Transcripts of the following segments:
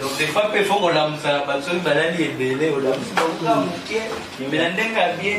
Donc des fois, il faut qu'on lance ça parce que banane est belé, on lance ça. Mais la dengue a bien.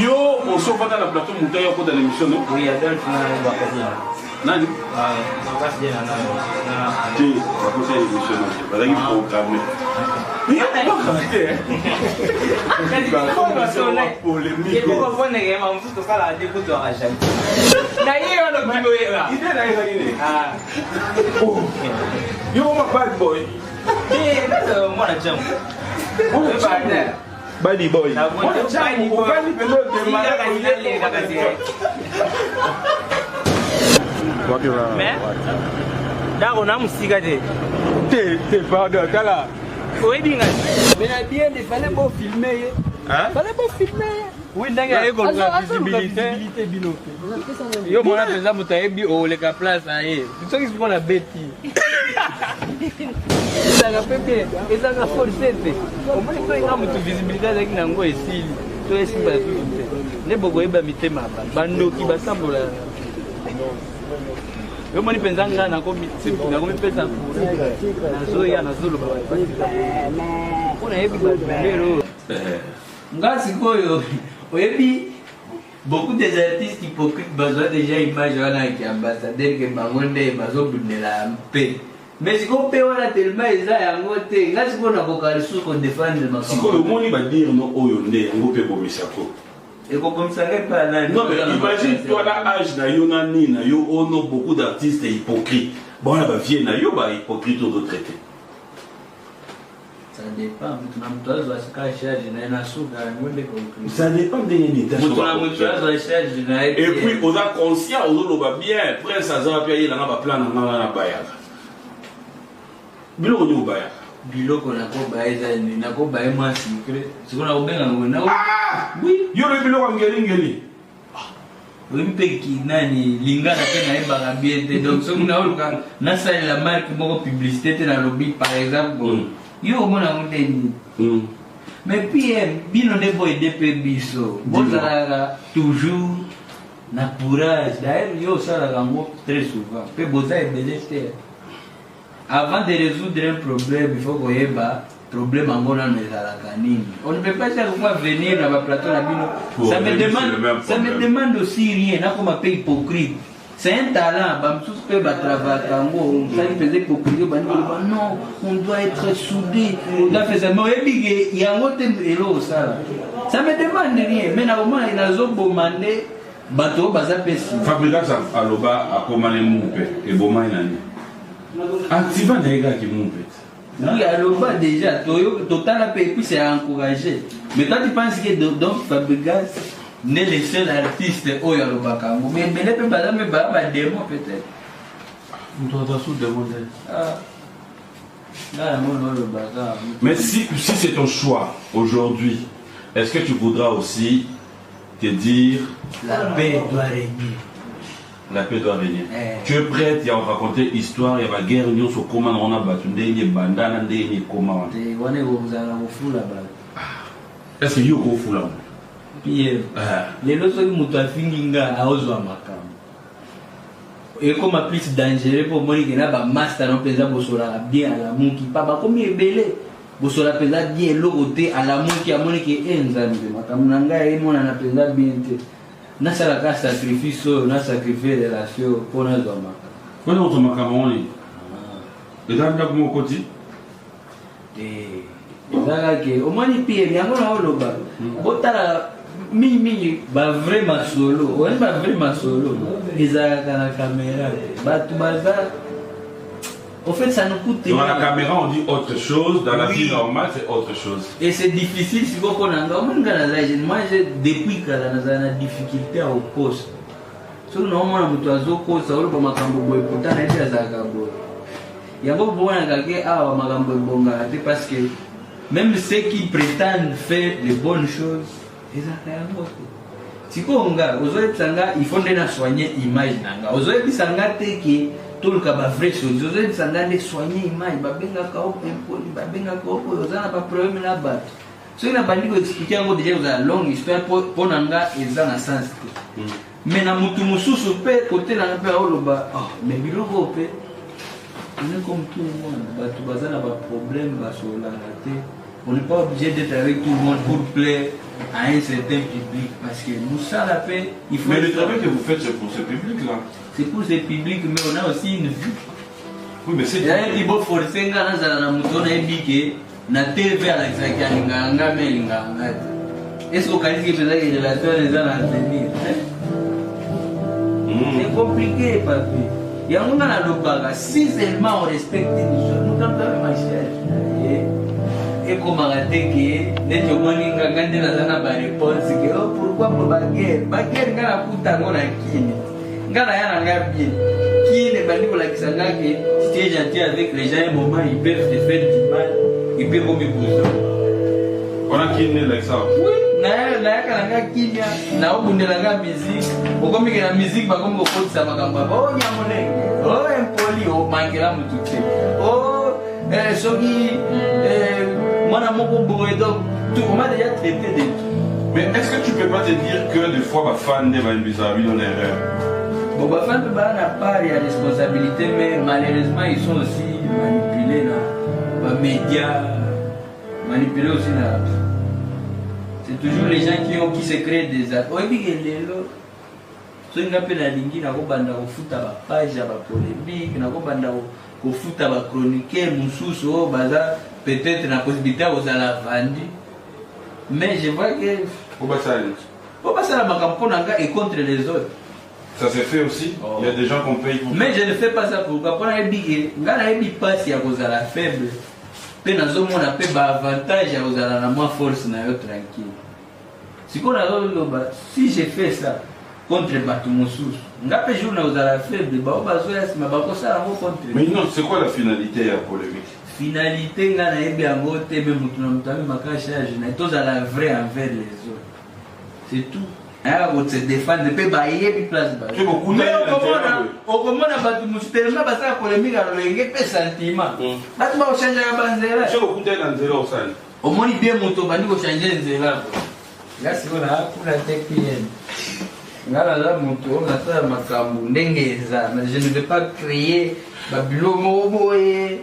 Yo, on se voit dans la plateau montagne au cours de l'émission, non? Oui, Adolphe, Nani? on passe bien là. Tu vas poser l'émission, c'est pas qu'il faut programmer. Mais il y a pas commenté, hein? Badi boy. Mais, d'accord, on a musique. T'es pardon, t'as là. Oui, bien. Mais il fallait pas filmer. Hein? Fallait pas filmer. Oui, d'accord, il y a une visibilité. Yo, mon appel, ça, vous avez dit, oh, les cas place, c'est ça qui se prend la bête. Ça a fait bien, et ça a forcé. Au moins, il y a une visibilité avec une angle ici. Tout est simple. Les beaux boys, ils mettent ma bande qui va sembler. Yo, moi, je pense que je vais faire beaucoup des artistes hypocrites besoin déjà image qui ambassadeur que bangonde bazo bunela mpe mais si on peut on tellement eza yango te ngasi ko na kokali sous ko défendre ma Si ko le monde va dire non oyo nde yango pe bomisako. et comme ça pas là. Non mais imagine toi là âge na yo na ni na yo on a beaucoup d'artistes hypocrites. Bon là ba vie na yo ba hypocrite au retraité. Ça dépend, tuna mtu wa charge na inasuka ngombe concret. Ça dépend de l'état. Tuna mtu wa charge na Et puis on a conscient on va bien prince azaba pe il na ba plan na bayaka. Biloko ni bayaka. Biloko na ko baeza ni na ko bae moi secret. Sikona ubenga ngona. Oui, yo le biloko ngeli. Wimpe ki nani lingana tena eba bien te donc so na oluka na sa la marque moko publicité te na lobby par exemple. Yo mona mundeni. Mais puis bino de boy DP biso. Bozala toujours na courage. D'ailleurs yo sala gango très souvent. Pe boza e beleste. Avant de résoudre un problème, il faut qu'on ait un problème en mona la canine. On ne peut pas dire comment venir dans ma plateau la bino. Ça me demande aussi rien, là comme un peu hypocrite. C'est un talent, tout ce que travailler tango, ça il faisait hypocrite, non, on doit être soudé, on doit faire ça. Mais il y a un autre élo ça. Ça me demande rien, mais normalement il a zobomandé bateau baza pesi. Fabrice aloba akomane moupe et boma inani. Activant des gars qui m'ont fait. Oui, aloba déjà, total a payé, puis c'est encouragé. Mais toi tu penses que donc Fabregas n'est le seul artiste où il y a le bakango. Mais les gens me parlent de démon peut-être. On doit tout demander. Mais si c'est ton choix aujourd'hui, est-ce que tu voudras aussi te dire la paix doit régner? La paix doit régner. Tu es prête, il y a raconté histoire, il y a la guerre, il y a comment on a battu, il y a bandana, il y a comment. Est-ce qu'il y a un fou là? Pierre, les autres qui m'ont fait à Ozouamaka. Et comme plus dangereux pour moi, il y a un master en pesant pour bien à la mou qui pas comme il est belé. Pour se la pesant bien l'eau à la mou qui a mon qui est un zami. Makamanga et mon a pesant bien. Na salaka sacrifice, na sacrifice relation pour na Ozouamaka. Quand on tombe à Cameroun, et dans le côté? au moins il pire yango na oloba botala mingi ba vraiment solo on ba vraiment solo ezalaka na caméra batu baza au fait ça nous coûte dans la caméra on dit autre chose, dans la vie normale c'est autre chose et c'est difficile si beaucoup nanga moi depuis que la difficulté au poste so naomona mtu azokosa oloba makambo boye pourtant nayebi azalaka boye yango bowanaka ke awa makambo ebongaka te parce que même ceux qui prétendent faire les bonnes choses ezalaka yango te sikoyo nga ozoyebisa nga il faut nde na soigner image na nga ozoyebisa nga te ke toluka ba vrai chose ozoyebisa nga nde soigner image babengaka o pempoli babengaka o oyo oza na baproblème na bato soki na bandi koexplike yango deja ozala longue histoire mpo na nga eza na sens te mais na mutu mosusu mpe kote nanga mpe aoloba mais biloko mpe on est comme tout le monde bato baza na baproblème basolanga te on n'est pas obligé d'être avec tout le monde pour plaire à un certain public parce que mosala mpe il faut mais le travail que vous faites c'est pour ce public là c'est pour ce public mais on a aussi une vie oui mais c'est ibo force nga nazala na moto nayebi ke na tv alakisaki alingaka nga me alingaka nga te est ce que okanisi ke mpezaki relation eza na avenir c'est compliqué papi yango nga nalobaka si seulement on respecte une chose nous kamtame machage ekomaka te ke neti omoni nga nde naza na bareponse ke pourquoi po bagere nga nakuta yango na kine nga naya na nga bien kine bandi kolakisa nga ke si tu es gentil avec les gens un moment ils peuvent te faire du mal ils peuvent komikuza wana kine like ça nayaka na nga kimia naobundela nga musique okomike na musique bakomi kokotisa makambo aba o nyamonenge o empoli omankela motu te o soki mwana moko boye donc on m'a déjà traité de tout. Mais est-ce que tu peux pas te dire que des fois ma fan ne va une bizarre dans l'erreur? Bon ma fan peut pas n'a pas de responsabilité mais malheureusement ils sont aussi manipulés là, les médias manipulés aussi là. C'est toujours les gens qui se créent des actes. Oui, puis les lots. So nga pe na lingi na kobanda kofuta ba page ba polémique na kobanda kofuta ba chroniqueur mususu o baza peut-être na possibilité aux ala vandi mais je vois que faut pas ça la makampo nanga et contre les autres ça se fait aussi il y a des gens qu'on paye pour mais je ne fais pas ça pour pas na big nga na bi passe ya kozala faible pe nazo mona pe ba avantage ya kozala na moi force na yo tranquille siko na loba si je fais ça contre bato mosusu nga pe jour na ozala faible ba bazoya sima bakosala ngo contre mais non c'est quoi la finalité ya polémique finalité nga na yebi yango te me mutu na mutu amemaka charge na tozala vrai envers les autres c'est tout aya kose défendre mpe bayebi place ba okomona bato mosusu telema basala polémique ya lolenge mpe sentiment bato bakochangeaka banzela omoni bien moto obandi kochange nzela nga siko naakula te kiyene nga naza moto oyo nasala makambo ndenge eza je ne vais pas créer babilo moko boye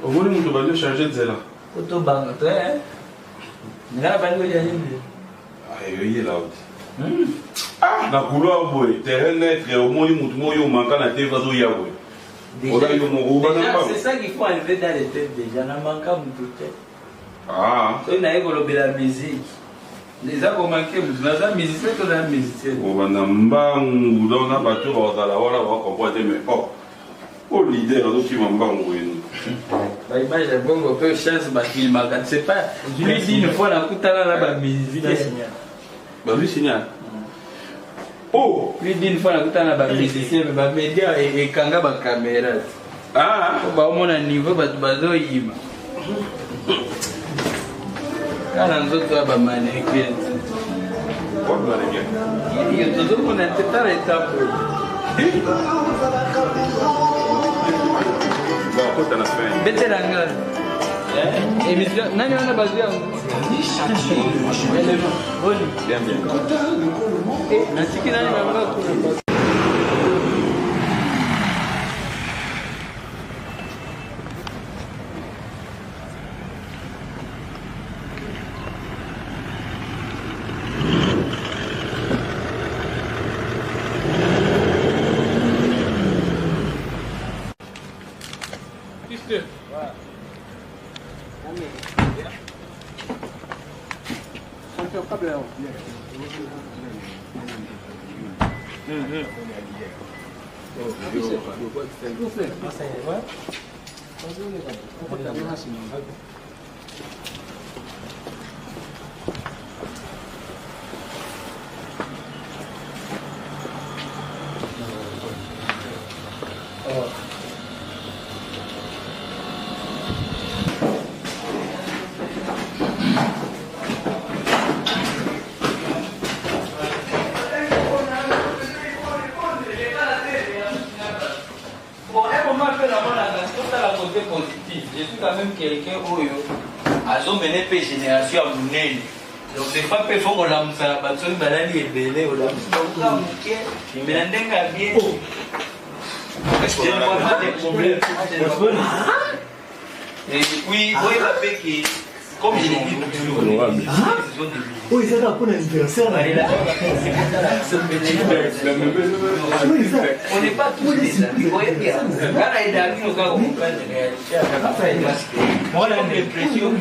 omoni moto bandi ochange nzela otobanga to nga na bandi kochange nzela eyoyela oti na couloir boye terrain net omoni moto moko oyo omanka na te azoya boye c'est ça qu'il faut enlever dans les têtes déjà na manka moto te soki naye kolobela musique eza komanke motu naza musicien to na musicien obanda mbangu donc na bato bazala wana bakompoi te mais o leader azokima mbangu eno baimage ya bongo mpe chance bafilmaka c'est pas lui dit une fois nakutana na bamusicien bavi signal lui dit une fois nakutana na bamusicien me bamédia ekanga bacaméra po baomona niveau bato bazoyima kana nzoto ya bamaneke yo tozomona te tala etape betelanga émission nani wana bazwi yango natiki nani nanga Je suis quand même quelqu'un où a mené une génération à Mounel. Donc, des fois, il faut qu'on l'a mis à la bâtonne, mais là, il est belé, on l'a mis à la mais là, il a bien. Je ne vois pas des problèmes. Et oui, oui, il va faire que, comme je l'ai dit toujours, oui, c'est là pour l'anniversaire. On n'est pas tous des amis. Vous voyez bien. Quand il est amis, on va comprendre la réalité. Moi, j'ai l'impression que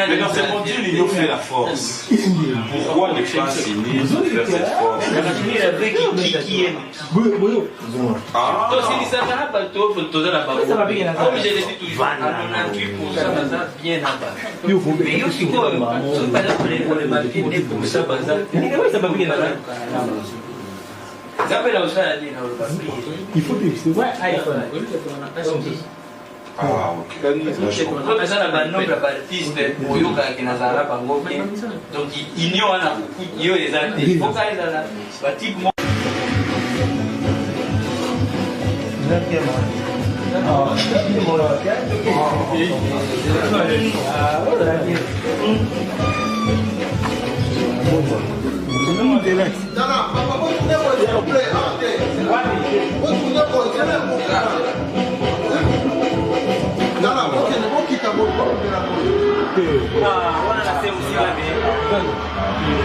mais dans ces mondiaux, l'union fait la force. Pourquoi ne pas s'unir vers cette force? Comme je l'ai dit toujours, à 98% bien là-bas. Mais il faut par exemple les papiers des pour ça, Il faut que ouais, Ah, ok. donc il y a des artistes.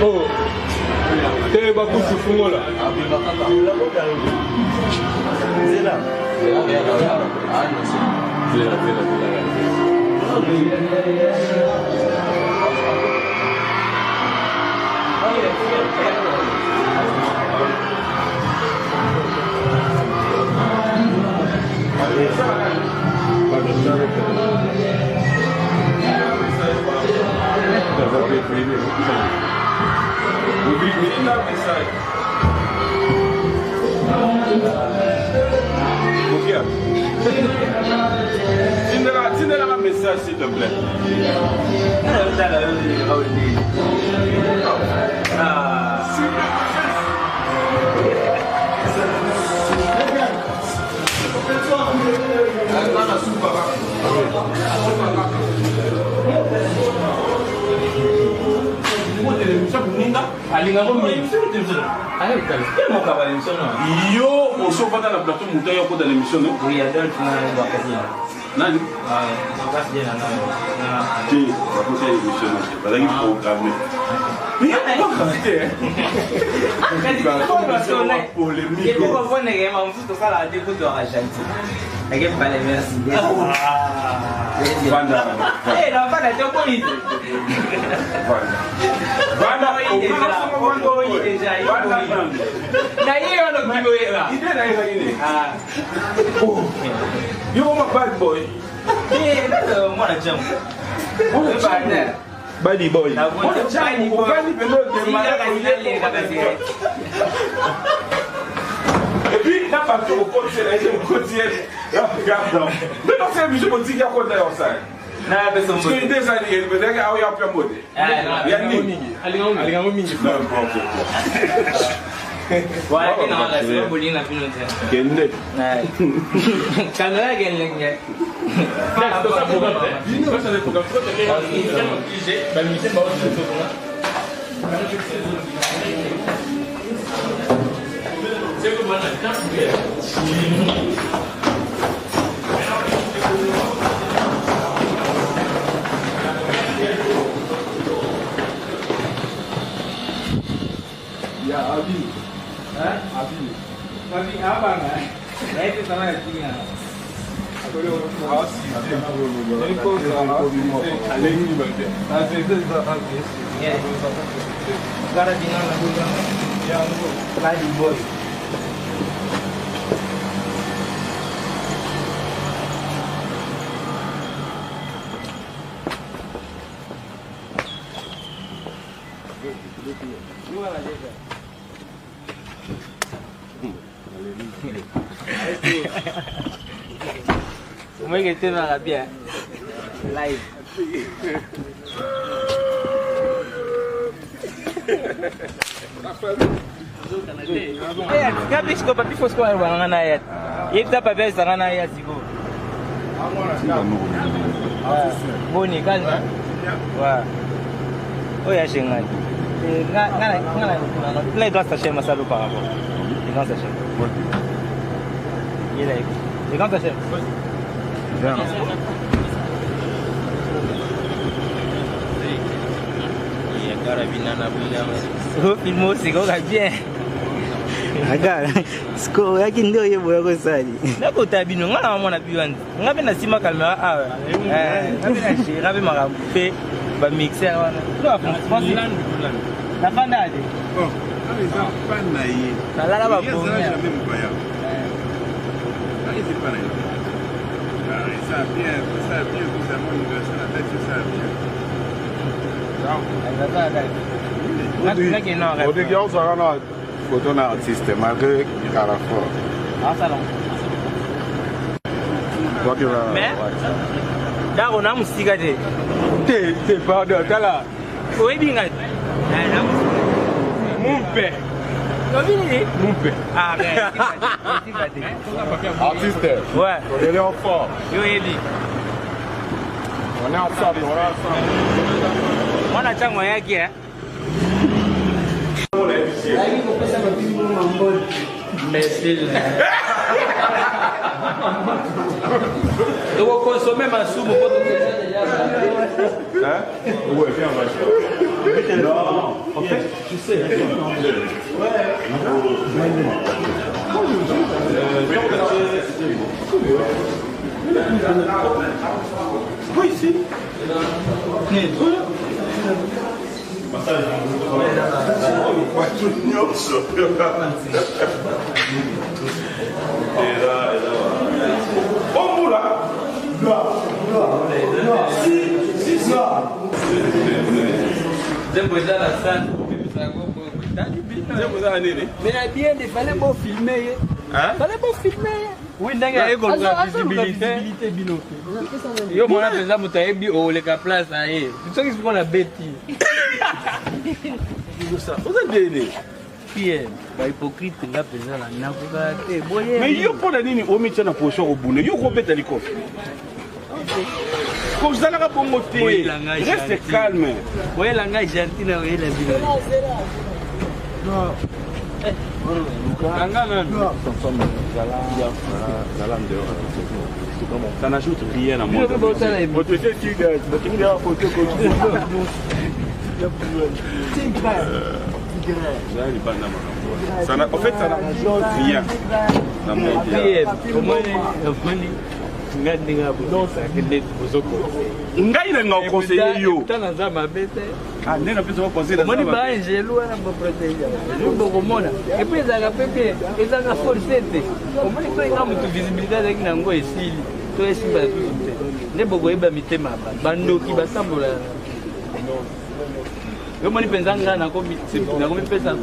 Oh, t'es pas pour ce fond là. c'est là. Tiens un message s'il te plaît. Yo, on se voit dans la plateau, on est dans l'émission. Oui, il y a d'autres qui Nani? on passe bien là. Si, on va poser l'émission. Parce qu'il faut programmer. Il y a pas Badi boy. Et puis, n'a pas tout au côté, regarde. Mais non, c'est un monsieur qui dit qu'on est en salle. Parce que des années, il veut dire qu'il y a un peu de mode. Il y a une ligne. Il y a une ligne. Non, Voilà, qui n'a pas de bouline à finir. Kende. Caméra gagne. Moi qui était dans la bière. Live. Ngapi siko papi fosko wa ngana yet. Yeta papi sangana ya siko. Boni kaza. Wa. Oya shengani. Ngana là doit s'acheter ma salle par rapport. Il doit s'acheter. Il est. Il doit s'acheter. Bien. Filme aussi, quoi, bien. Regarde, ce qu'on a qui nous y est pour ça. Là, quand tu as bien, on a mon appui. On a bien la cima caméra. Ah, on a bien ma fait, va mixer. Non, franchement, la panade. Oh, les panade. Ça là va pour moi. Ça vient, vous avez mon universel, la tête, ça vient. O de gars ça na photo na artiste malgré Carrefour. Ah ça non. Toi qui va. Mais là on a musique de. T'es pas de là. Oui bien. Mon père. Mon père. Ah Artiste. ouais. On est en fort. Yo Ebi. On est ensemble, on est ensemble. Mwana chango yake eh. Merci. Tu vas consommer ma soupe pour Hein? Ouais, viens, on va. Non, en fait, tu sais. Oui, ici. Mais la bien, il fallait pas filmer. Hein? Il fallait pas filmer. Oui, ndenge eko la visibilité bino. Yo mona pesa mutayebi o le ka place aye. Tu sais qu'on a bêti. Ça, vous avez dit. Pierre, ba hypocrite nga pesa na nakuka te. Boye. Mais yo pour la nini o mettre na position au bout. Yo ko beta liko. Comme ça la bongo te. Reste calme. Boye la nga gentil na boye la bino. Non. Ça n'ajoute rien à moi. En fait, ça n'ajoute rien à moi. Ngai na conseiller yo. Ah, n'est pas besoin de conseiller. Moni ba angelo na ba protéger. Yo boko mona. Et puis ça ga pepe, ça ga forcete. O moni to nga mutu visibilité avec na ngo esili. To esimba tout. Ne boko eba mitema ba. Bandoki basambola. Yo moni penza nga na ko mitsi na ko pesa.